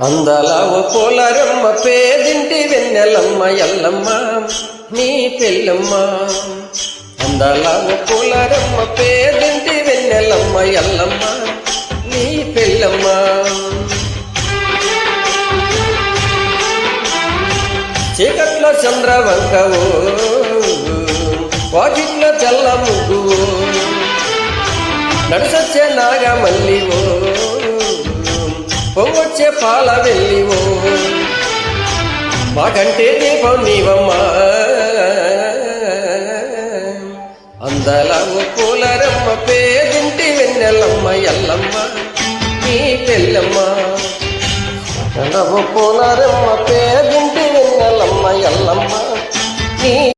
అందాల ఓ పోలారమ్మ పేదింటి వెన్నెలమ్మ ఎల్లమ్మ నీ పెళ్ళమ్మ. అందాల ఓ పోలారమ్మ పేదింటి వెన్నెలమ్మ ఎల్లమ్మ నీ పెళ్ళమ్మ. చీకట్లో చంద్రవంకవో వాకిట్లో చల్ల ముగ్గువో నడుసొచ్చే నాగమల్లివో పొంగొచ్చే పాల వెళ్ళివో మాకంటే దీపం నీవమ్మా. అందాల ఓ పోలారమ్మ పేదింటి వెన్నెలమ్మ ఎల్లమ్మ నీ పెళ్ళమ్మ. అందాల ఓ పోలారమ్మ పేదింటి వెన్నెలమ్మ ఎల్లమ్మ నీ